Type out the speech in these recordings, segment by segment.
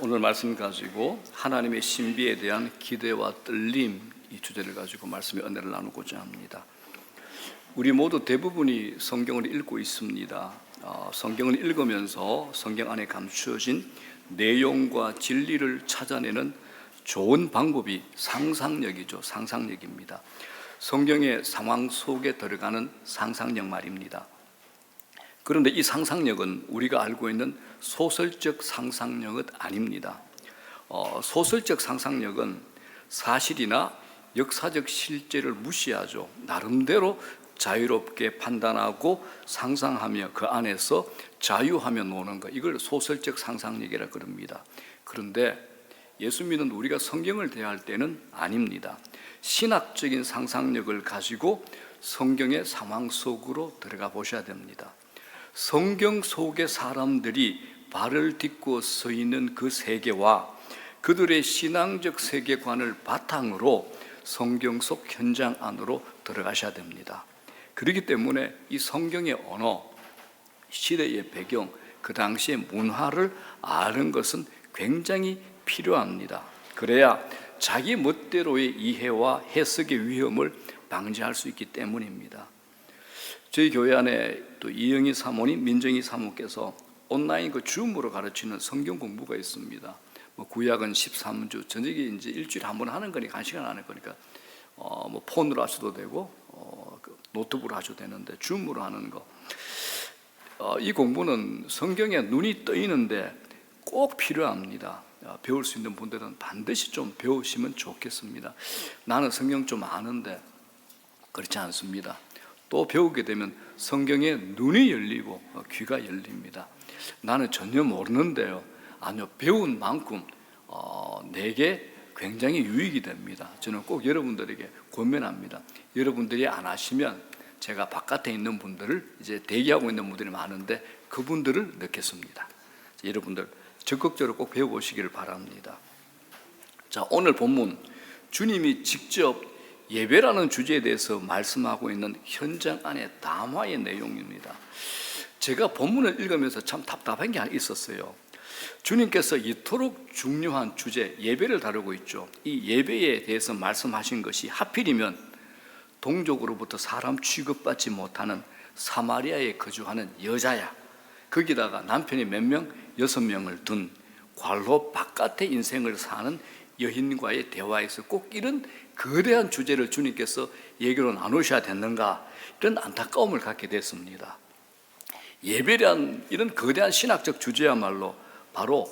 오늘 말씀 가지고 하나님의 신비에 대한 기대와 떨림, 이 주제를 가지고 말씀의 은혜를 나누고자 합니다. 우리 모두 대부분이 성경을 읽고 있습니다. 성경을 읽으면서 성경 안에 감추어진 내용과 진리를 찾아내는 좋은 방법이 상상력이죠. 상상력입니다. 성경의 상황 속에 들어가는 상상력 말입니다. 그런데 이 상상력은 우리가 알고 있는 소설적 상상력은 아닙니다. 소설적 상상력은 사실이나 역사적 실제를 무시하죠. 나름대로 자유롭게 판단하고 상상하며 그 안에서 자유하며 노는 것, 이걸 소설적 상상력이라 그럽니다. 그런데 예수 믿는 우리가 성경을 대할 때는 아닙니다. 신학적인 상상력을 가지고 성경의 상황 속으로 들어가 보셔야 됩니다. 성경 속의 사람들이 발을 딛고 서 있는 그 세계와 그들의 신앙적 세계관을 바탕으로 성경 속 현장 안으로 들어가셔야 됩니다. 그렇기 때문에 이 성경의 언어, 시대의 배경, 그 당시의 문화를 아는 것은 굉장히 필요합니다. 그래야 자기 멋대로의 이해와 해석의 위험을 방지할 수 있기 때문입니다. 저희 교회 안에 또 이영희 사모님, 민정희 사모께서 온라인 그 줌으로 가르치는 성경 공부가 있습니다. 구약은 13주, 저녁에 이제 일주일에 한 번 하는 거니까, 한 시간 안 할 거니까, 폰으로 하셔도 되고, 노트북으로 하셔도 되는데, 줌으로 하는 거. 이 공부는 성경에 눈이 떠있는데 꼭 필요합니다. 배울 수 있는 분들은 반드시 좀 배우시면 좋겠습니다. 나는 성경 좀 아는데, 그렇지 않습니다. 또 배우게 되면 성경에 눈이 열리고 귀가 열립니다. 나는 전혀 모르는데요. 아니요, 배운 만큼 내게 굉장히 유익이 됩니다. 저는 꼭 여러분들에게 권면합니다. 여러분들이 안 하시면 제가 바깥에 있는 분들을, 이제 대기하고 있는 분들이 많은데 그분들을 넣겠습니다. 여러분들 적극적으로 꼭 배워보시기를 바랍니다. 자, 오늘 본문, 주님이 직접 예배라는 주제에 대해서 말씀하고 있는 현장 안의 담화의 내용입니다. 제가 본문을 읽으면서 참 답답한 게 있었어요. 주님께서 이토록 중요한 주제, 예배를 다루고 있죠. 이 예배에 대해서 말씀하신 것이 하필이면 동족으로부터 사람 취급받지 못하는 사마리아에 거주하는 여자야. 거기다가 남편이 몇 명? 6명을 둔 관로 바깥의 인생을 사는 여인과의 대화에서 꼭 이런 거대한 주제를 주님께서 얘기로 나누셔야 됐는가, 이런 안타까움을 갖게 됐습니다. 예배란 이런 거대한 신학적 주제야말로 바로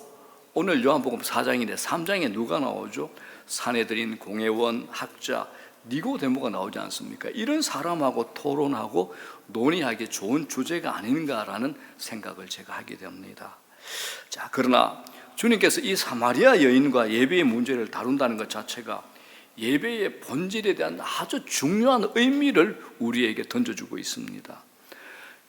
오늘 요한복음 4장인데 3장에 누가 나오죠? 사내들인 공회원, 학자, 니고데모가 나오지 않습니까? 이런 사람하고 토론하고 논의하기 좋은 주제가 아닌가라는 생각을 제가 하게 됩니다. 자, 그러나 주님께서 이 사마리아 여인과 예배의 문제를 다룬다는 것 자체가 예배의 본질에 대한 아주 중요한 의미를 우리에게 던져주고 있습니다.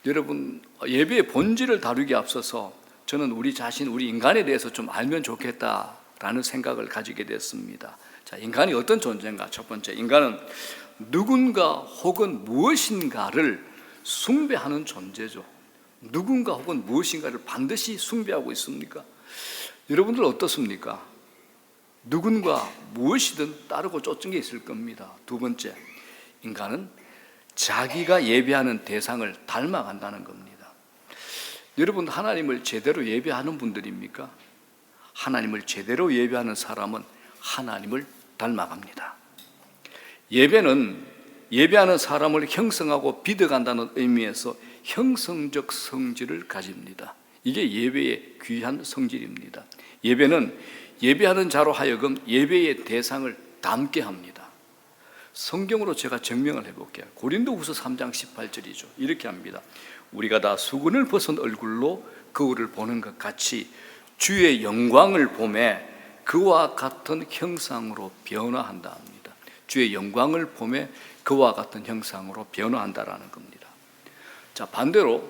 여러분, 예배의 본질을 다루기에 앞서서 저는 우리 자신, 우리 인간에 대해서 좀 알면 좋겠다라는 생각을 가지게 됐습니다. 자, 인간이 어떤 존재인가? 첫 번째, 인간은 누군가 혹은 무엇인가를 숭배하는 존재죠. 누군가 혹은 무엇인가를 반드시 숭배하고 있습니까? 여러분들 어떻습니까? 누군가 무엇이든 따르고 쫓은 게 있을 겁니다. 두 번째, 인간은 자기가 예배하는 대상을 닮아간다는 겁니다. 여러분, 하나님을 제대로 예배하는 분들입니까? 하나님을 제대로 예배하는 사람은 하나님을 닮아갑니다. 예배는 예배하는 사람을 형성하고 빚어간다는 의미에서 형성적 성질을 가집니다. 이게 예배의 귀한 성질입니다. 예배는 예배하는 자로 하여금 예배의 대상을 닮게 합니다. 성경으로 제가 증명을 해볼게요. 고린도후서 3장 18절이죠. 이렇게 합니다. 우리가 다 수건을 벗은 얼굴로 거울을 보는 것 같이 주의 영광을 보매 그와 같은 형상으로 변화한다 합니다. 주의 영광을 보매 그와 같은 형상으로 변화한다라는 겁니다. 자, 반대로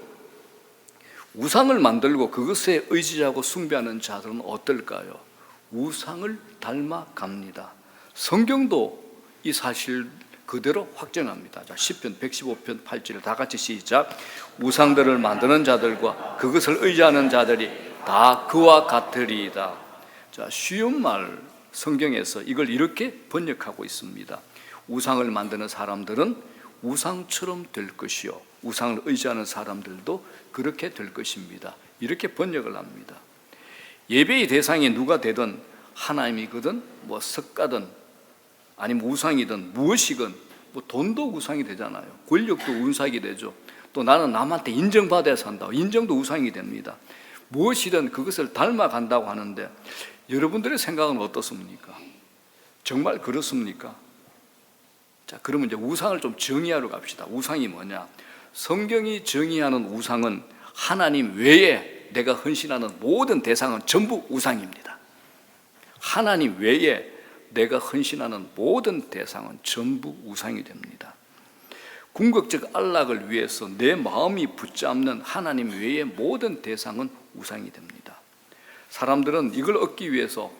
우상을 만들고 그것에 의지하고 숭배하는 자들은 어떨까요? 우상을 닮아갑니다. 성경도 이 사실 그대로 확정합니다. 자, 시편 115편 8절을 다 같이 시작. 우상들을 만드는 자들과 그것을 의지하는 자들이 다 그와 같으리이다. 자, 쉬운 말 성경에서 이걸 이렇게 번역하고 있습니다. 우상을 만드는 사람들은 우상처럼 될 것이요, 우상을 의지하는 사람들도 그렇게 될 것입니다. 이렇게 번역을 합니다. 예배의 대상이 누가 되든, 하나님이거든, 뭐 석가든, 아니면 우상이든 무엇이건, 뭐 돈도 우상이 되잖아요. 권력도 우상이 되죠. 또 나는 남한테 인정받아야 산다, 인정도 우상이 됩니다. 무엇이든 그것을 닮아간다고 하는데, 여러분들의 생각은 어떻습니까? 정말 그렇습니까? 자, 그러면 이제 우상을 좀 정의하러 갑시다. 우상이 뭐냐? 성경이 정의하는 우상은 하나님 외에 내가 헌신하는 모든 대상은 전부 우상입니다. 하나님 외에 내가 헌신하는 모든 대상은 전부 우상이 됩니다. 궁극적 안락을 위해서 내 마음이 붙잡는 하나님 외의 모든 대상은 우상이 됩니다. 사람들은 이걸 얻기 위해서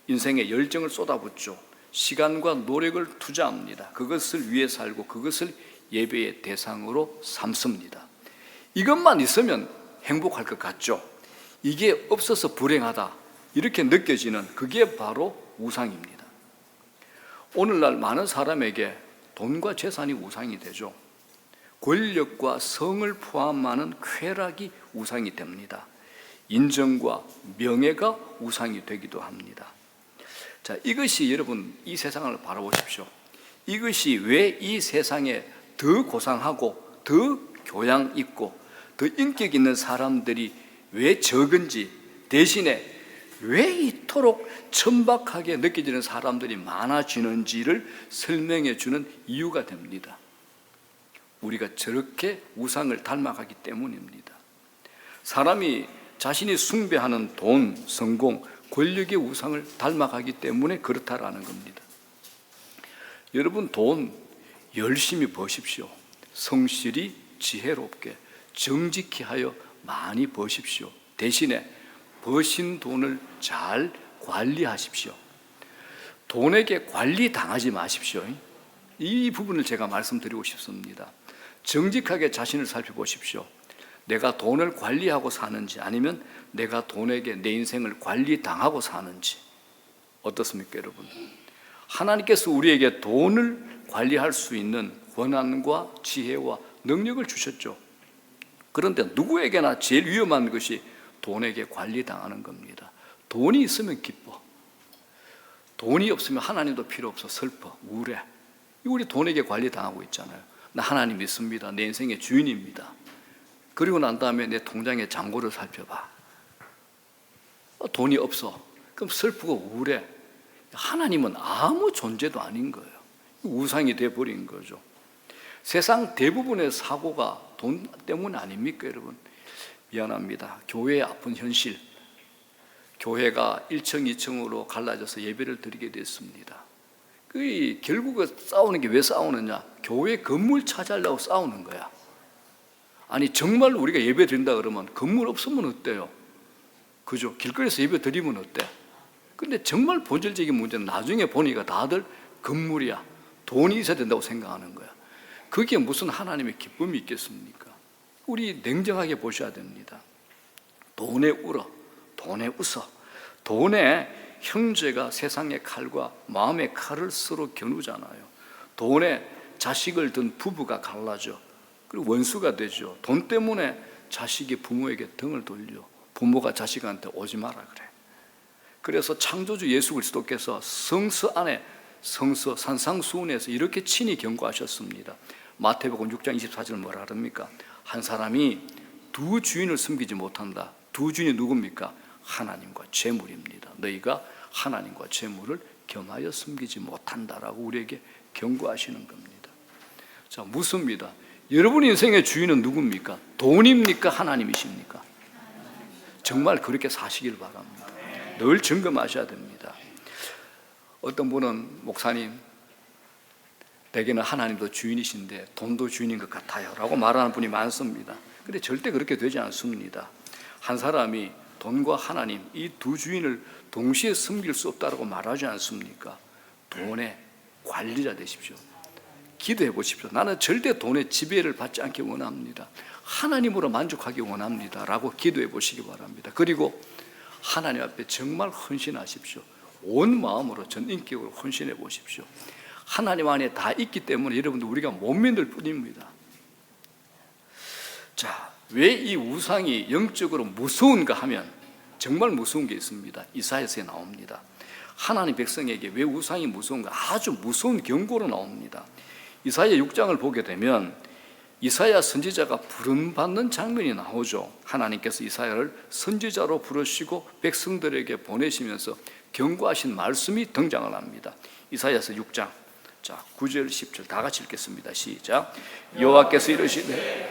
인생에 열정을 쏟아붓죠. 시간과 노력을 투자합니다. 그것을 위해 살고 그것을 예배의 대상으로 삼습니다. 이것만 있으면 행복할 것 같죠. 이게 없어서 불행하다, 이렇게 느껴지는 그게 바로 우상입니다. 오늘날 많은 사람에게 돈과 재산이 우상이 되죠. 권력과 성을 포함하는 쾌락이 우상이 됩니다. 인정과 명예가 우상이 되기도 합니다. 자, 이것이 여러분, 이 세상을 바라보십시오. 이것이 왜 이 세상에 더 고상하고 더 교양 있고 더 인격 있는 사람들이 왜 적은지, 대신에 왜 이토록 천박하게 느껴지는 사람들이 많아지는지를 설명해 주는 이유가 됩니다. 우리가 저렇게 우상을 닮아가기 때문입니다. 사람이 자신이 숭배하는 돈, 성공, 권력의 우상을 닮아가기 때문에 그렇다라는 겁니다. 여러분, 돈 열심히 버십시오. 성실히 지혜롭게 정직히 하여 많이 버십시오. 대신에 버신 돈을 잘 관리하십시오. 돈에게 관리당하지 마십시오. 이 부분을 제가 말씀드리고 싶습니다. 정직하게 자신을 살펴보십시오. 내가 돈을 관리하고 사는지, 아니면 내가 돈에게 내 인생을 관리당하고 사는지. 어떻습니까, 여러분? 하나님께서 우리에게 돈을 관리할 수 있는 권한과 지혜와 능력을 주셨죠. 그런데 누구에게나 제일 위험한 것이 돈에게 관리당하는 겁니다. 돈이 있으면 기뻐, 돈이 없으면 하나님도 필요 없어 슬퍼, 우울해. 우리 돈에게 관리당하고 있잖아요. 나 하나님 믿습니다, 내 인생의 주인입니다. 그리고 난 다음에 내 통장의 잔고를 살펴봐. 돈이 없어. 그럼 슬프고 우울해. 하나님은 아무 존재도 아닌 거예요. 우상이 되어버린 거죠. 세상 대부분의 사고가 돈 때문 아닙니까, 여러분? 미안합니다. 교회의 아픈 현실. 교회가 1층, 2층으로 갈라져서 예배를 드리게 됐습니다. 결국 싸우는 게 왜 싸우느냐? 교회 건물 차지하려고 싸우는 거야. 아니, 정말 우리가 예배 드린다 그러면 건물 없으면 어때요? 그죠? 길거리에서 예배 드리면 어때? 근데 정말 본질적인 문제는 나중에 보니까 다들 건물이야, 돈이 있어야 된다고 생각하는 거야. 그게 무슨 하나님의 기쁨이 있겠습니까? 우리 냉정하게 보셔야 됩니다. 돈에 울어, 돈에 웃어. 돈에 형제가 세상의 칼과 마음의 칼을 서로 겨누잖아요. 돈에 자식을 둔 부부가 갈라져. 그리고 원수가 되죠. 돈 때문에 자식이 부모에게 등을 돌려. 부모가 자식한테 오지 마라 그래. 그래서 창조주 예수 그리스도께서 성서 안에, 성서 산상수훈에서 이렇게 친히 경고하셨습니다. 마태복음 6장 24절 뭐라 그럽니까? 한 사람이 두 주인을 섬기지 못한다. 두 주인이 누굽니까? 하나님과 재물입니다. 너희가 하나님과 재물을 겸하여 섬기지 못한다라고 우리에게 경고하시는 겁니다. 자, 묻습니다. 여러분 인생의 주인은 누굽니까? 돈입니까? 하나님이십니까? 정말 그렇게 사시길 바랍니다. 늘 점검하셔야 됩니다. 어떤 분은, 목사님, 내게는 하나님도 주인이신데 돈도 주인인 것 같아요 라고 말하는 분이 많습니다. 그런데 절대 그렇게 되지 않습니다. 한 사람이 돈과 하나님, 이 두 주인을 동시에 섬길 수 없다고 말하지 않습니까? 돈의 관리자 되십시오. 기도해 보십시오. 나는 절대 돈의 지배를 받지 않기 원합니다. 하나님으로 만족하기 원합니다 라고 기도해 보시기 바랍니다. 그리고 하나님 앞에 정말 헌신하십시오. 온 마음으로 전 인격으로 헌신해 보십시오. 하나님 안에 다 있기 때문에 여러분들 우리가 못 믿을 뿐입니다. 자, 왜 이 우상이 영적으로 무서운가 하면 정말 무서운 게 있습니다. 이사야서에 나옵니다. 하나님 백성에게 왜 우상이 무서운가? 아주 무서운 경고로 나옵니다. 이사야 6장을 보게 되면 이사야 선지자가 부름받는 장면이 나오죠. 하나님께서 이사야를 선지자로 부르시고 백성들에게 보내시면서 경고하신 말씀이 등장을 합니다. 이사야서 6장, 자 9절 10절 다 같이 읽겠습니다. 시작. 여호와께서 이르시되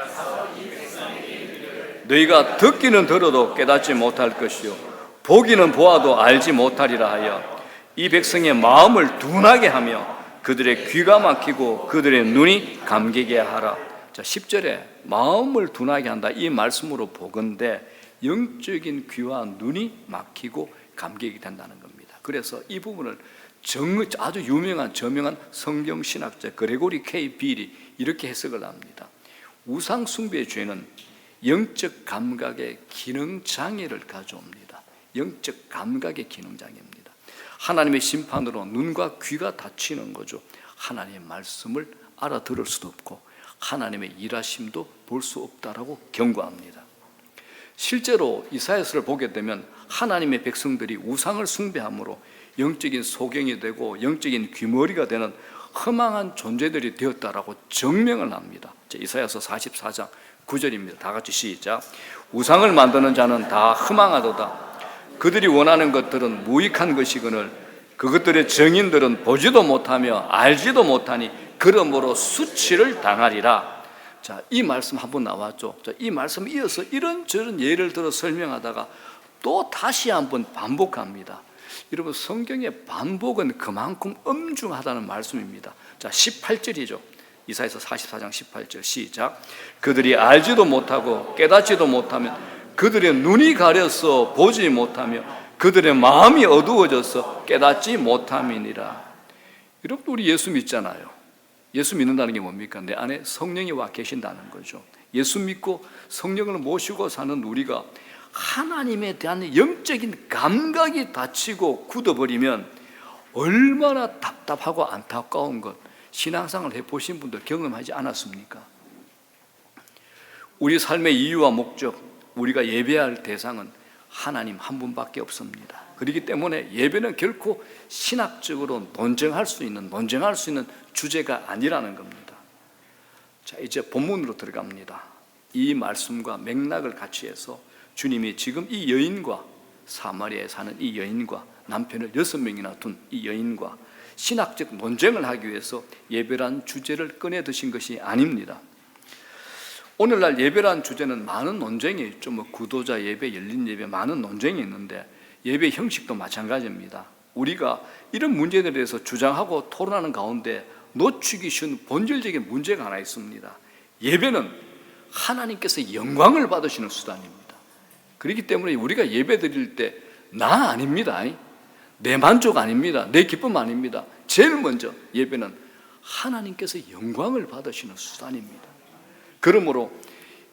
너희가 듣기는 들어도 깨닫지 못할 것이요 보기는 보아도 알지 못하리라 하여 이 백성의 마음을 둔하게 하며 그들의 귀가 막히고 그들의 눈이 감기게 하라. 자 10절에 마음을 둔하게 한다, 이 말씀으로 보건대 영적인 귀와 눈이 막히고 감기게 된다는 겁니다. 그래서 이 부분을 아주 유명한 저명한 성경신학자 그레고리 K. 빌이 이렇게 해석을 합니다. 우상 숭배의 죄는 영적 감각의 기능 장애를 가져옵니다. 영적 감각의 기능 장애입니다. 하나님의 심판으로 눈과 귀가 닫히는 거죠. 하나님의 말씀을 알아들을 수도 없고 하나님의 일하심도 볼 수 없다라고 경고합니다. 실제로 이사야서를 보게 되면 하나님의 백성들이 우상을 숭배함으로 영적인 소경이 되고 영적인 귀머리가 되는 허망한 존재들이 되었다라고 증명을 합니다. 이사야서 44장 9절입니다. 다 같이 시작. 우상을 만드는 자는 다 허망하도다. 그들이 원하는 것들은 무익한 것이거늘 그것들의 정인들은 보지도 못하며 알지도 못하니 그러므로 수치를 당하리라. 자, 이 말씀 한번 나왔죠. 자, 이 말씀 이어서 이런저런 예를 들어 설명하다가 또 다시 한번 반복합니다. 여러분, 성경의 반복은 그만큼 엄중하다는 말씀입니다. 자, 18절이죠. 이사야서 44장 18절 시작. 그들이 알지도 못하고 깨닫지도 못하면 그들의 눈이 가려서 보지 못하며 그들의 마음이 어두워져서 깨닫지 못함이니라. 여러분, 우리 예수 믿잖아요. 예수 믿는다는 게 뭡니까? 내 안에 성령이 와 계신다는 거죠. 예수 믿고 성령을 모시고 사는 우리가 하나님에 대한 영적인 감각이 닫히고 굳어버리면 얼마나 답답하고 안타까운 것, 신앙생활을 해보신 분들 경험하지 않았습니까? 우리 삶의 이유와 목적, 우리가 예배할 대상은 하나님 한 분밖에 없습니다. 그렇기 때문에 예배는 결코 신학적으로 논쟁할 수 있는 주제가 아니라는 겁니다. 자, 이제 본문으로 들어갑니다. 이 말씀과 맥락을 같이 해서 주님이 지금 이 여인과, 사마리아에 사는 이 여인과 남편을 6명이나 둔 이 여인과 신학적 논쟁을 하기 위해서 예배란 주제를 꺼내 드신 것이 아닙니다. 오늘날 예배란 주제는 많은 논쟁이 있죠. 구도자 예배, 열린 예배, 많은 논쟁이 있는데 예배 형식도 마찬가지입니다. 우리가 이런 문제들에 대해서 주장하고 토론하는 가운데 놓치기 쉬운 본질적인 문제가 하나 있습니다. 예배는 하나님께서 영광을 받으시는 수단입니다. 그렇기 때문에 우리가 예배 드릴 때 나 아닙니다. 내 만족 아닙니다. 내 기쁨 아닙니다. 제일 먼저 예배는 하나님께서 영광을 받으시는 수단입니다. 그러므로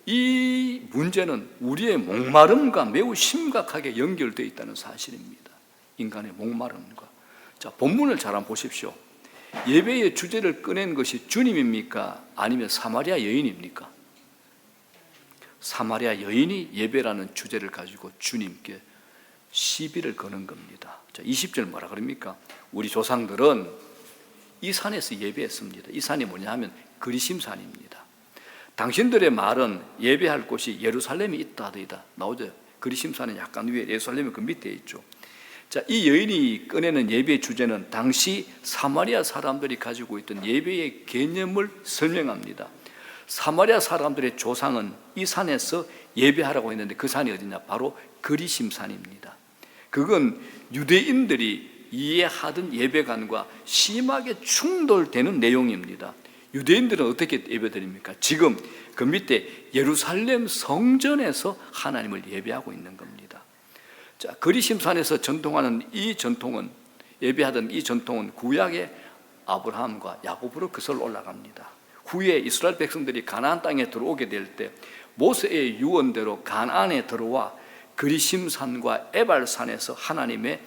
이 문제는 우리의 목마름과 매우 심각하게 연결되어 있다는 사실입니다. 인간의 목마름과. 자, 본문을 잘 한번 보십시오. 예배의 주제를 꺼낸 것이 주님입니까? 아니면 사마리아 여인입니까? 사마리아 여인이 예배라는 주제를 가지고 주님께 시비를 거는 겁니다. 자, 20절 뭐라 그럽니까? 우리 조상들은 이 산에서 예배했습니다. 이 산이 뭐냐 하면 그리심산입니다. 당신들의 말은 예배할 곳이 예루살렘이 있다 하더이다. 나오죠. 그리심산은 약간 위에, 예루살렘은 그 밑에 있죠. 자, 이 여인이 꺼내는 예배의 주제는 당시 사마리아 사람들이 가지고 있던 예배의 개념을 설명합니다. 사마리아 사람들의 조상은 이 산에서 예배하라고 했는데 그 산이 어디냐? 바로 그리심산입니다. 그건 유대인들이 이해하던 예배관과 심하게 충돌되는 내용입니다. 유대인들은 어떻게 예배드립니까? 지금 그 밑에 예루살렘 성전에서 하나님을 예배하고 있는 겁니다. 자, 그리심산에서 전통하는 이 전통은, 예배하던 이 전통은 구약의 아브라함과 야곱으로 거슬러 올라갑니다. 후에 이스라엘 백성들이 가나안 땅에 들어오게 될 때 모세의 유언대로 가나안에 들어와 그리심산과 에발산에서 하나님의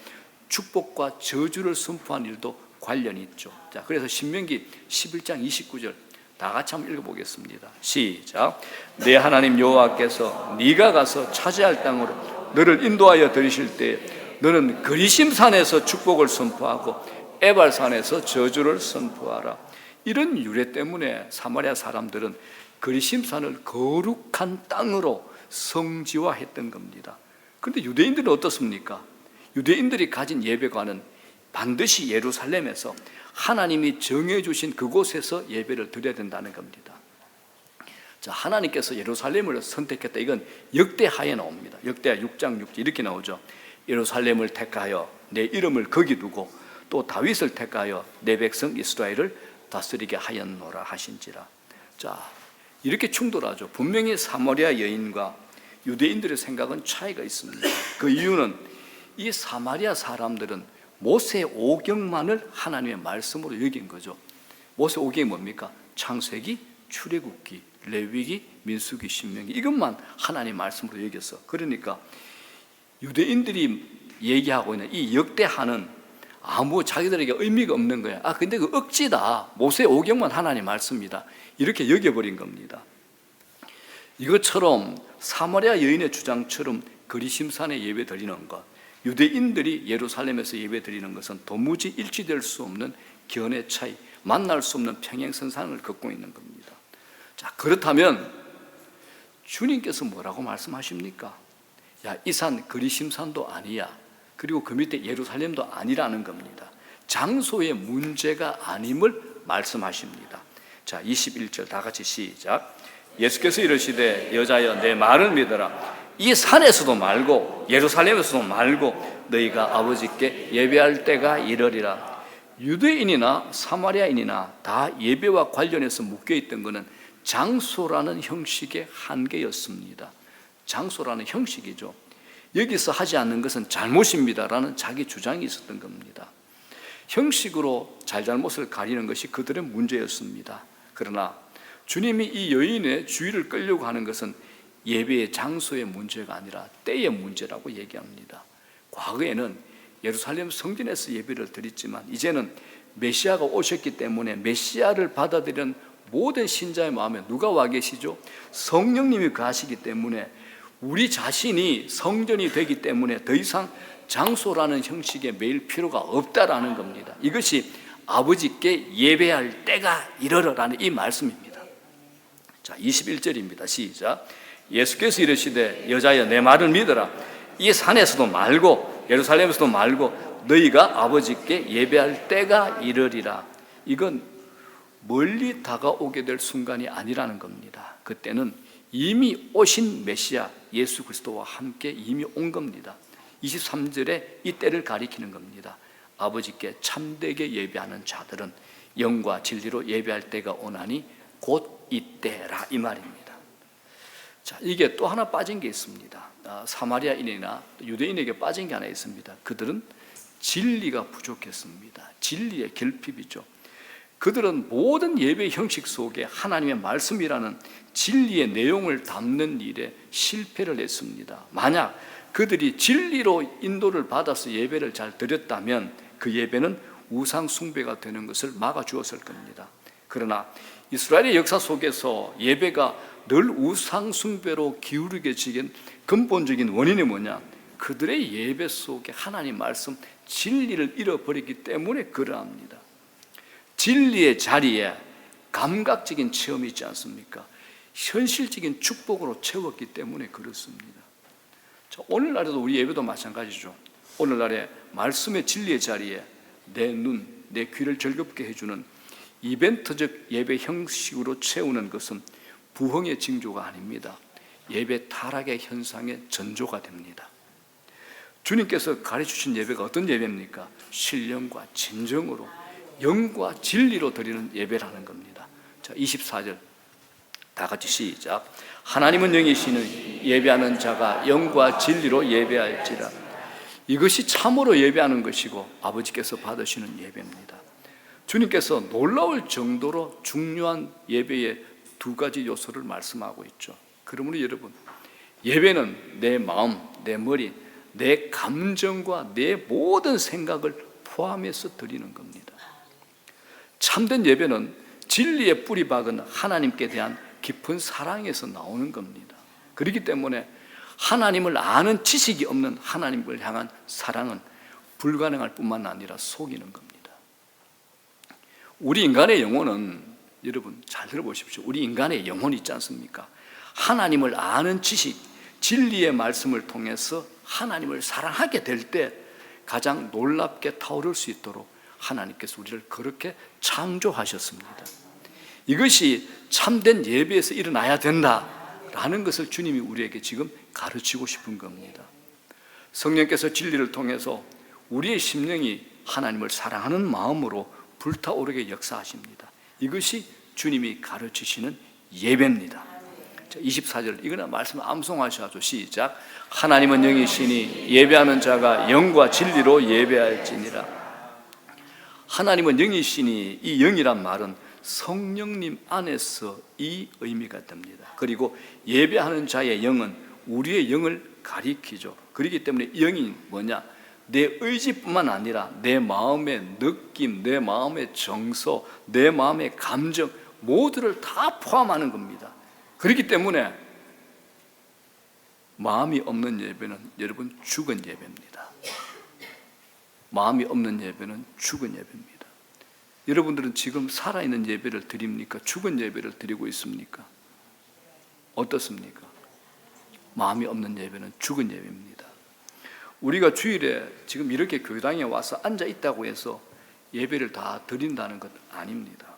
축복과 저주를 선포한 일도 관련이 있죠. 자, 그래서 신명기 11장 29절 다 같이 한번 읽어보겠습니다. 시작. 내 하나님 여호와께서 네가 가서 차지할 땅으로 너를 인도하여 들이실 때 너는 그리심산에서 축복을 선포하고 에발산에서 저주를 선포하라. 이런 유래 때문에 사마리아 사람들은 그리심산을 거룩한 땅으로 성지화했던 겁니다. 그런데 유대인들은 어떻습니까? 유대인들이 가진 예배관은 반드시 예루살렘에서 하나님이 정해주신 그곳에서 예배를 드려야 된다는 겁니다. 자, 하나님께서 예루살렘을 선택했다. 이건 역대하에 나옵니다. 역대하 6장 6절 이렇게 나오죠. 예루살렘을 택하여 내 이름을 거기 두고 또 다윗을 택하여 내 백성 이스라엘을 다스리게 하였노라 하신지라. 자, 이렇게 충돌하죠. 분명히 사마리아 여인과 유대인들의 생각은 차이가 있습니다. 그 이유는 이 사마리아 사람들은 모세 오경만을 하나님의 말씀으로 여긴 거죠. 모세 오경이 뭡니까? 창세기, 출애굽기, 레위기, 민수기, 신명기 이것만 하나님의 말씀으로 여겼어. 그러니까 유대인들이 얘기하고 있는 이 역대하는 아무 자기들에게 의미가 없는 거야. 아, 근데 그 억지다. 모세 오경만 하나님 말씀이다. 이렇게 여겨버린 겁니다. 이것처럼 사마리아 여인의 주장처럼 그리심산에 예배 드리는 것, 유대인들이 예루살렘에서 예배 드리는 것은 도무지 일치될 수 없는 견해 차이, 만날 수 없는 평행선상을 걷고 있는 겁니다. 자, 그렇다면 주님께서 뭐라고 말씀하십니까? 야, 이 산 그리심산도 아니야. 그리고 그 밑에 예루살렘도 아니라는 겁니다. 장소의 문제가 아님을 말씀하십니다. 자, 21절 다 같이 시작. 예수께서 이르시되 여자여 내 말을 믿어라. 이 산에서도 말고 예루살렘에서도 말고 너희가 아버지께 예배할 때가 이르리라. 유대인이나 사마리아인이나 다 예배와 관련해서 묶여있던 것은 장소라는 형식의 한계였습니다. 장소라는 형식이죠. 여기서 하지 않는 것은 잘못입니다라는 자기 주장이 있었던 겁니다. 형식으로 잘잘못을 가리는 것이 그들의 문제였습니다. 그러나 주님이 이 여인의 주의를 끌려고 하는 것은 예배의 장소의 문제가 아니라 때의 문제라고 얘기합니다. 과거에는 예루살렘 성전에서 예배를 드렸지만 이제는 메시아가 오셨기 때문에 메시아를 받아들이는 모든 신자의 마음에 누가 와 계시죠? 성령님이 거하시기 때문에 우리 자신이 성전이 되기 때문에 더 이상 장소라는 형식에 매일 필요가 없다라는 겁니다. 이것이 아버지께 예배할 때가 이르러라는 이 말씀입니다. 자, 21절입니다. 시작. 예수께서 이르시되 여자여 내 말을 믿어라. 이 산에서도 말고 예루살렘에서도 말고 너희가 아버지께 예배할 때가 이르리라. 이건 멀리 다가오게 될 순간이 아니라는 겁니다. 그때는 이미 오신 메시아 예수 그리스도와 함께 이미 온 겁니다. 23절에 이 때를 가리키는 겁니다. 아버지께 참되게 예배하는 자들은 영과 진리로 예배할 때가 오나니 곧 이때라 이 말입니다. 자, 이게 또 하나 빠진 게 있습니다. 사마리아인이나 유대인에게 빠진 게 하나 있습니다. 그들은 진리가 부족했습니다. 진리의 결핍이죠. 그들은 모든 예배 형식 속에 하나님의 말씀이라는 진리의 내용을 담는 일에 실패를 했습니다. 만약 그들이 진리로 인도를 받아서 예배를 잘 드렸다면 그 예배는 우상 숭배가 되는 것을 막아주었을 겁니다. 그러나 이스라엘의 역사 속에서 예배가 늘 우상 숭배로 기울게 지긴 근본적인 원인이 뭐냐? 그들의 예배 속에 하나님 말씀 진리를 잃어버리기 때문에 그러합니다. 진리의 자리에 감각적인 체험이 있지 않습니까? 현실적인 축복으로 채웠기 때문에 그렇습니다. 자, 오늘날에도 우리 예배도 마찬가지죠. 오늘날의 말씀의 진리의 자리에 내 눈, 내 귀를 즐겁게 해주는 이벤트적 예배 형식으로 채우는 것은 부흥의 징조가 아닙니다. 예배 타락의 현상의 전조가 됩니다. 주님께서 가르쳐주신 예배가 어떤 예배입니까? 신령과 진정으로 영과 진리로 드리는 예배라는 겁니다. 자, 24절 다 같이 시작. 하나님은 영이시니 예배하는 자가 영과 진리로 예배할지라. 이것이 참으로 예배하는 것이고 아버지께서 받으시는 예배입니다. 주님께서 놀라울 정도로 중요한 예배의 두 가지 요소를 말씀하고 있죠. 그러므로 여러분, 예배는 내 마음, 내 머리, 내 감정과 내 모든 생각을 포함해서 드리는 겁니다. 참된 예배는 진리의 뿌리 박은 하나님께 대한 깊은 사랑에서 나오는 겁니다. 그렇기 때문에 하나님을 아는 지식이 없는 하나님을 향한 사랑은 불가능할 뿐만 아니라 속이는 겁니다. 우리 인간의 영혼은, 여러분 잘 들어보십시오. 우리 인간의 영혼이 있지 않습니까? 하나님을 아는 지식, 진리의 말씀을 통해서 하나님을 사랑하게 될 때 가장 놀랍게 타오를 수 있도록 하나님께서 우리를 그렇게 창조하셨습니다. 이것이 참된 예배에서 일어나야 된다라는 것을 주님이 우리에게 지금 가르치고 싶은 겁니다. 성령께서 진리를 통해서 우리의 심령이 하나님을 사랑하는 마음으로 불타오르게 역사하십니다. 이것이 주님이 가르치시는 예배입니다. 24절 이거는 말씀 암송하셔야죠. 시작. 하나님은 영이시니 예배하는 자가 영과 진리로 예배할지니라. 하나님은 영이시니, 이 영이란 말은 성령님 안에서 이 의미가 됩니다. 그리고 예배하는 자의 영은 우리의 영을 가리키죠. 그렇기 때문에 영이 뭐냐? 내 의지뿐만 아니라 내 마음의 느낌, 내 마음의 정서, 내 마음의 감정 모두를 다 포함하는 겁니다. 그렇기 때문에 마음이 없는 예배는 여러분 죽은 예배입니다. 마음이 없는 예배는 죽은 예배입니다. 여러분들은 지금 살아있는 예배를 드립니까? 죽은 예배를 드리고 있습니까? 어떻습니까? 마음이 없는 예배는 죽은 예배입니다. 우리가 주일에 지금 이렇게 교회당에 와서 앉아 있다고 해서 예배를 다 드린다는 것 아닙니다.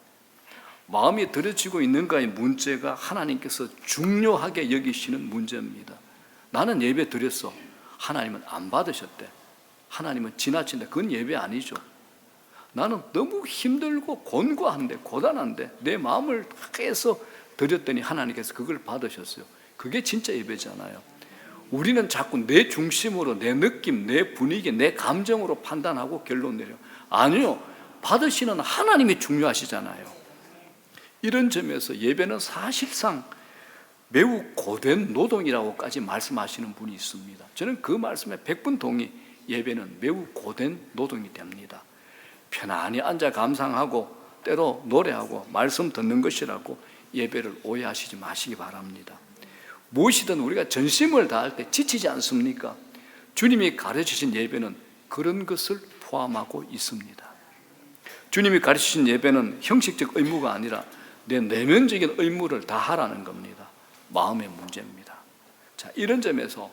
마음이 들여지고 있는가의 문제가 하나님께서 중요하게 여기시는 문제입니다. 나는 예배 드렸어. 하나님은 안 받으셨대. 하나님은 지나친다. 그건 예배 아니죠. 나는 너무 힘들고 곤고한데, 고단한데 내 마음을 해서 드렸더니 하나님께서 그걸 받으셨어요. 그게 진짜 예배잖아요. 우리는 자꾸 내 중심으로, 내 느낌, 내 분위기, 내 감정으로 판단하고 결론 내려. 아니요, 받으시는 하나님이 중요하시잖아요. 이런 점에서 예배는 사실상 매우 고된 노동이라고까지 말씀하시는 분이 있습니다. 저는 그 말씀에 100분 동의. 예배는 매우 고된 노동이 됩니다. 편안히 앉아 감상하고 때로 노래하고 말씀 듣는 것이라고 예배를 오해하시지 마시기 바랍니다. 무엇이든 우리가 전심을 다할 때 지치지 않습니까? 주님이 가르치신 예배는 그런 것을 포함하고 있습니다. 주님이 가르치신 예배는 형식적 의무가 아니라 내 내면적인 의무를 다하라는 겁니다. 마음의 문제입니다. 자, 이런 점에서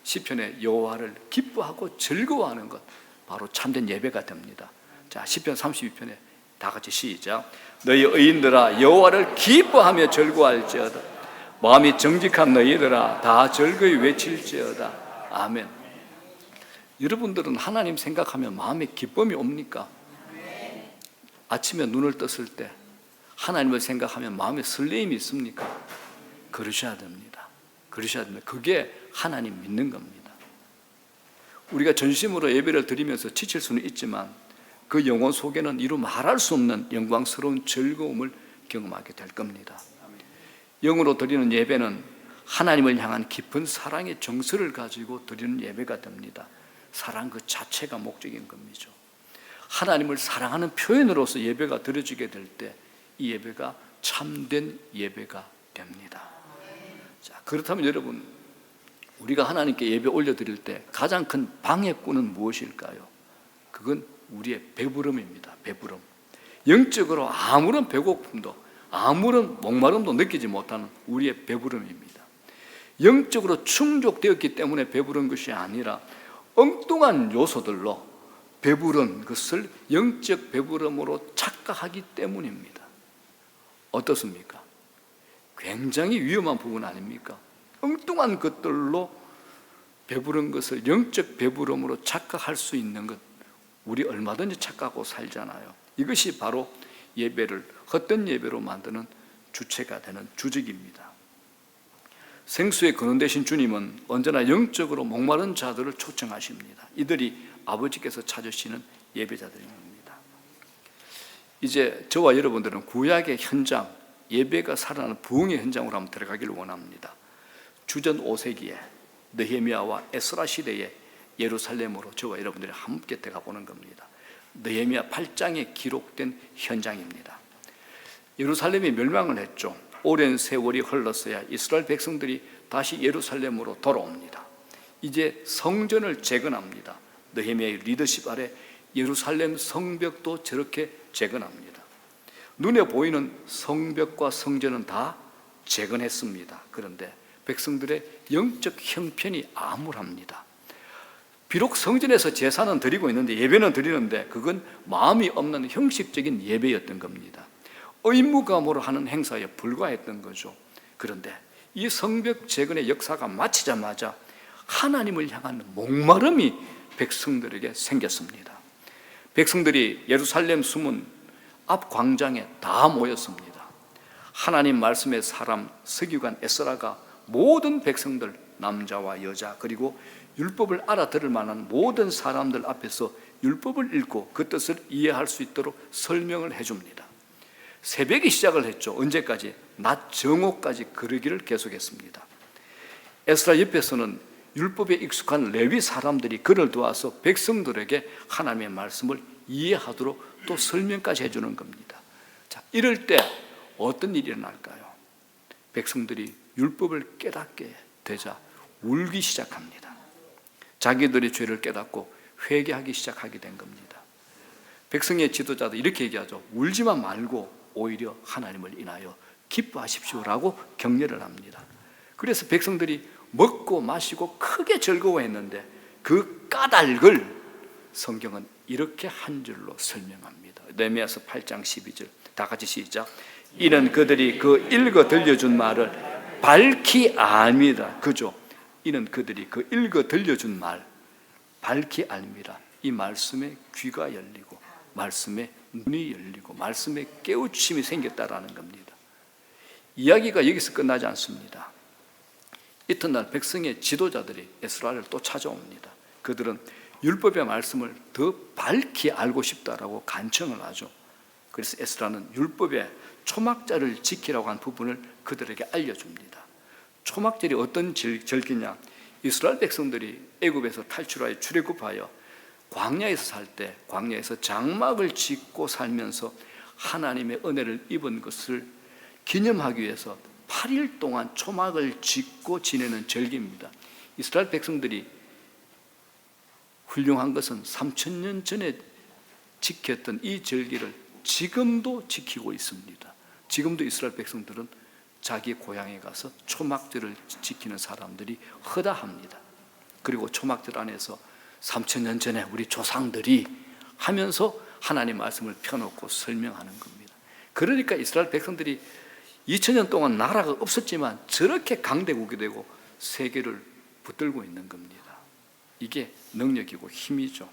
시편의 여호와를 기뻐하고 즐거워하는 것, 바로 참된 예배가 됩니다. 자, 시편 32편에 다 같이 시작. 너희 의인들아 여호와를 기뻐하며 즐거워할지어다. 마음이 정직한 너희들아 다 즐거이 외칠지어다. 아멘. 여러분들은 하나님 생각하면 마음에 기쁨이 옵니까? 아침에 눈을 떴을 때 하나님을 생각하면 마음에 설레임이 있습니까? 그러셔야 됩니다. 그러셔야 됩니다. 그게 하나님 믿는 겁니다. 우리가 전심으로 예배를 드리면서 지칠 수는 있지만 그 영혼 속에는 이루 말할 수 없는 영광스러운 즐거움을 경험하게 될 겁니다. 영으로 드리는 예배는 하나님을 향한 깊은 사랑의 정서를 가지고 드리는 예배가 됩니다. 사랑 그 자체가 목적인 겁니다. 하나님을 사랑하는 표현으로서 예배가 드려지게 될 때 이 예배가 참된 예배가 됩니다. 자, 그렇다면 여러분, 우리가 하나님께 예배 올려드릴 때 가장 큰 방해꾼은 무엇일까요? 그건 우리의 배부름입니다. 배부름. 영적으로 아무런 배고픔도 아무런 목마름도 느끼지 못하는 우리의 배부름입니다. 영적으로 충족되었기 때문에 배부른 것이 아니라 엉뚱한 요소들로 배부른 것을 영적 배부름으로 착각하기 때문입니다. 어떻습니까? 굉장히 위험한 부분 아닙니까? 엉뚱한 것들로 배부른 것을 영적 배부름으로 착각할 수 있는 것, 우리 얼마든지 착각하고 살잖아요. 이것이 바로 예배를 헛된 예배로 만드는 주체가 되는 주적입니다. 생수의 근원 되신 주님은 언제나 영적으로 목마른 자들을 초청하십니다. 이들이 아버지께서 찾으시는 예배자들입니다. 이제 저와 여러분들은 구약의 현장, 예배가 살아나는 부흥의 현장으로 한번 들어가기를 원합니다. 주전 5세기에 느헤미야와 에스라 시대에 예루살렘으로 저와 여러분들이 함께 들어가 보는 겁니다. 느헤미야 8장에 기록된 현장입니다. 예루살렘이 멸망을 했죠. 오랜 세월이 흘렀어야 이스라엘 백성들이 다시 예루살렘으로 돌아옵니다. 이제 성전을 재건합니다. 느헤미야의 리더십 아래 예루살렘 성벽도 저렇게 재건합니다. 눈에 보이는 성벽과 성전은 다 재건했습니다. 그런데 백성들의 영적 형편이 암울합니다. 비록 성전에서 제사는 드리고 있는데, 예배는 드리는데 그건 마음이 없는 형식적인 예배였던 겁니다. 의무감으로 하는 행사에 불과했던 거죠. 그런데 이 성벽 재건의 역사가 마치자마자 하나님을 향한 목마름이 백성들에게 생겼습니다. 백성들이 예루살렘 수문 앞 광장에 다 모였습니다. 하나님 말씀의 사람 서기관 에스라가 모든 백성들, 남자와 여자, 그리고 율법을 알아들을 만한 모든 사람들 앞에서 율법을 읽고 그 뜻을 이해할 수 있도록 설명을 해줍니다. 새벽에 시작을 했죠. 언제까지? 낮 정오까지 그러기를 계속했습니다. 에스라 옆에서는 율법에 익숙한 레위 사람들이 그를 도와서 백성들에게 하나님의 말씀을 이해하도록 또 설명까지 해주는 겁니다. 자, 이럴 때 어떤 일이 일어날까요? 백성들이 율법을 깨닫게 되자 울기 시작합니다. 자기들의 죄를 깨닫고 회개하기 시작하게 된 겁니다. 백성의 지도자도 이렇게 얘기하죠. 울지만 말고 오히려 하나님을 인하여 기뻐하십시오라고 격려를 합니다. 그래서 백성들이 먹고 마시고 크게 즐거워했는데 그 까닭을 성경은 이렇게 한 줄로 설명합니다. 느헤미야서 8장 12절 다 같이 시작. 이는 그들이 그 읽어 들려준 말을 밝히 압니다. 그죠? 이는 그들이 그 읽어 들려준 말 밝히 압니다. 이 말씀에 귀가 열리고 말씀에 눈이 열리고 말씀에 깨우침이 생겼다라는 겁니다. 이야기가 여기서 끝나지 않습니다. 이튿날 백성의 지도자들이 에스라를 또 찾아옵니다. 그들은 율법의 말씀을 더 밝히 알고 싶다라고 간청을 하죠. 그래서 에스라는 율법의 초막절을 지키라고 한 부분을 그들에게 알려줍니다. 초막절이 어떤 절기냐? 이스라엘 백성들이 애굽에서 탈출하여 출애굽하여 광야에서 살 때 광야에서 장막을 짓고 살면서 하나님의 은혜를 입은 것을 기념하기 위해서 8일 동안 초막을 짓고 지내는 절기입니다. 이스라엘 백성들이 훌륭한 것은 3000년 전에 지켰던 이 절기를 지금도 지키고 있습니다. 지금도 이스라엘 백성들은 자기 고향에 가서 초막절을 지키는 사람들이 허다합니다. 그리고 초막절 안에서 3000년 전에 우리 조상들이 하면서 하나님 말씀을 펴놓고 설명하는 겁니다. 그러니까 이스라엘 백성들이 2000년 동안 나라가 없었지만 저렇게 강대국이 되고 세계를 붙들고 있는 겁니다. 이게 능력이고 힘이죠.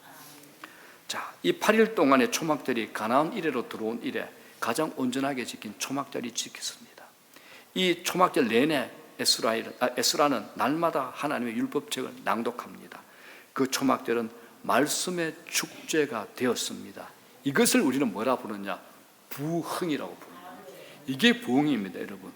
자, 이 8일 동안의 초막절이 가나안 이래로 들어온 이래 가장 온전하게 지킨 초막절이 지켰습니다. 이 초막절 내내 에스라는 날마다 하나님의 율법책을 낭독합니다. 그 초막절은 말씀의 축제가 되었습니다. 이것을 우리는 뭐라 부르냐? 부흥이라고 부릅니다. 이게 부흥입니다, 여러분.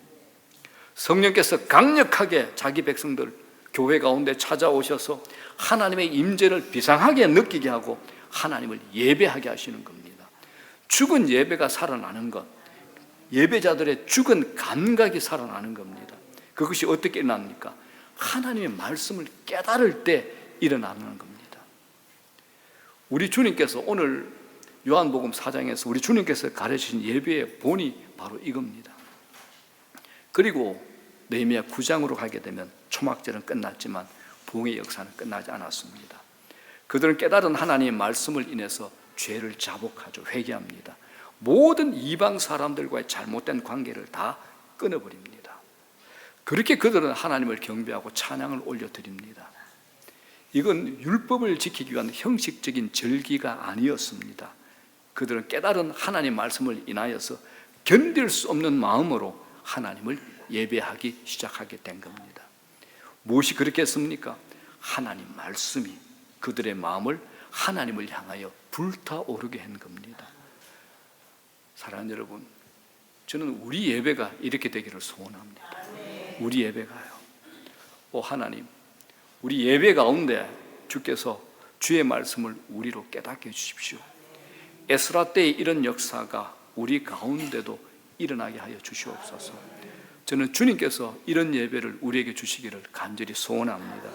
성령께서 강력하게 자기 백성들 교회 가운데 찾아오셔서 하나님의 임재를 비상하게 느끼게 하고 하나님을 예배하게 하시는 겁니다. 죽은 예배가 살아나는 것, 예배자들의 죽은 감각이 살아나는 겁니다. 그것이 어떻게 일어납니까? 하나님의 말씀을 깨달을 때 일어나는 겁니다. 우리 주님께서 오늘 요한복음 4장에서 우리 주님께서 가르치신 예배의 본이 바로 이겁니다. 그리고 느헤미야 9장으로 가게 되면 초막절은 끝났지만 부흥의 역사는 끝나지 않았습니다. 그들은 깨달은 하나님의 말씀을 인해서 죄를 자복하죠. 회개합니다. 모든 이방 사람들과의 잘못된 관계를 다 끊어버립니다. 그렇게 그들은 하나님을 경배하고 찬양을 올려드립니다. 이건 율법을 지키기 위한 형식적인 절기가 아니었습니다. 그들은 깨달은 하나님 말씀을 인하여서 견딜 수 없는 마음으로 하나님을 예배하기 시작하게 된 겁니다. 무엇이 그렇게 했습니까? 하나님 말씀이 그들의 마음을 하나님을 향하여 불타오르게 한 겁니다. 사랑하는 여러분, 저는 우리 예배가 이렇게 되기를 소원합니다. 우리 예배가요, 오 하나님, 우리 예배 가운데 주께서 주의 말씀을 우리로 깨닫게 해주십시오. 에스라 때의 이런 역사가 우리 가운데도 일어나게 하여 주시옵소서. 저는 주님께서 이런 예배를 우리에게 주시기를 간절히 소원합니다.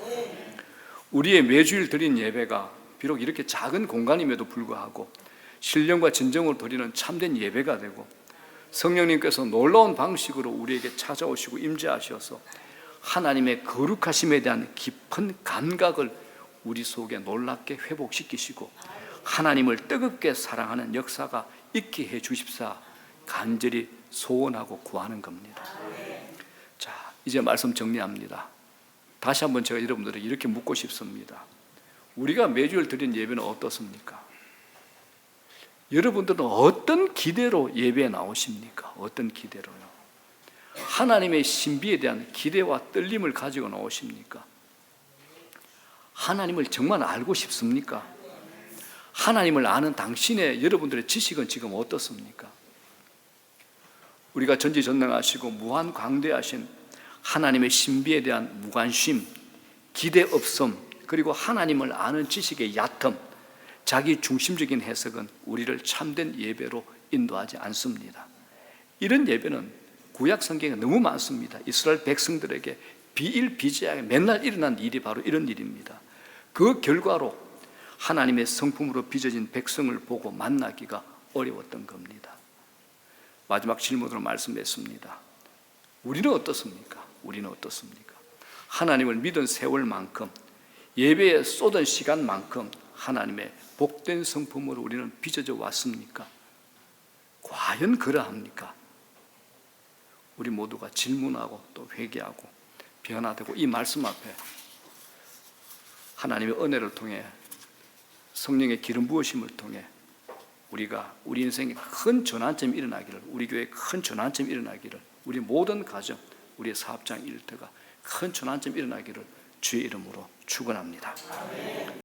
우리의 매주일 드린 예배가 비록 이렇게 작은 공간임에도 불구하고 신령과 진정으로 드리는 참된 예배가 되고, 성령님께서 놀라운 방식으로 우리에게 찾아오시고 임재하셔서 하나님의 거룩하심에 대한 깊은 감각을 우리 속에 놀랍게 회복시키시고 하나님을 뜨겁게 사랑하는 역사가 있게 해 주십사 간절히 소원하고 구하는 겁니다. 자, 이제 말씀 정리합니다. 다시 한번 제가 여러분들에게 이렇게 묻고 싶습니다. 우리가 매주일 드린 예배는 어떻습니까? 여러분들은 어떤 기대로 예배에 나오십니까? 어떤 기대로요? 하나님의 신비에 대한 기대와 떨림을 가지고 나오십니까? 하나님을 정말 알고 싶습니까? 하나님을 아는 당신의 여러분들의 지식은 지금 어떻습니까? 우리가 전지전능하시고 무한광대하신 하나님의 신비에 대한 무관심, 기대 없음, 그리고 하나님을 아는 지식의 얕음, 자기 중심적인 해석은 우리를 참된 예배로 인도하지 않습니다. 이런 예배는 구약 성경에 너무 많습니다. 이스라엘 백성들에게 비일비재하게 맨날 일어난 일이 바로 이런 일입니다. 그 결과로 하나님의 성품으로 빚어진 백성을 보고 만나기가 어려웠던 겁니다. 마지막 질문으로 말씀했습니다. 우리는 어떻습니까? 우리는 어떻습니까? 하나님을 믿은 세월만큼, 예배에 쏟은 시간만큼 하나님의 복된 성품으로 우리는 빚어져 왔습니까? 과연 그러합니까? 우리 모두가 질문하고 또 회개하고 변화되고 이 말씀 앞에 하나님의 은혜를 통해 성령의 기름 부으심을 통해 우리가 우리 인생에 큰 전환점이 일어나기를, 우리 교회에 큰 전환점이 일어나기를, 우리 모든 가정, 우리의 사업장 일터가 큰 전환점이 일어나기를 주의 이름으로 축원합니다.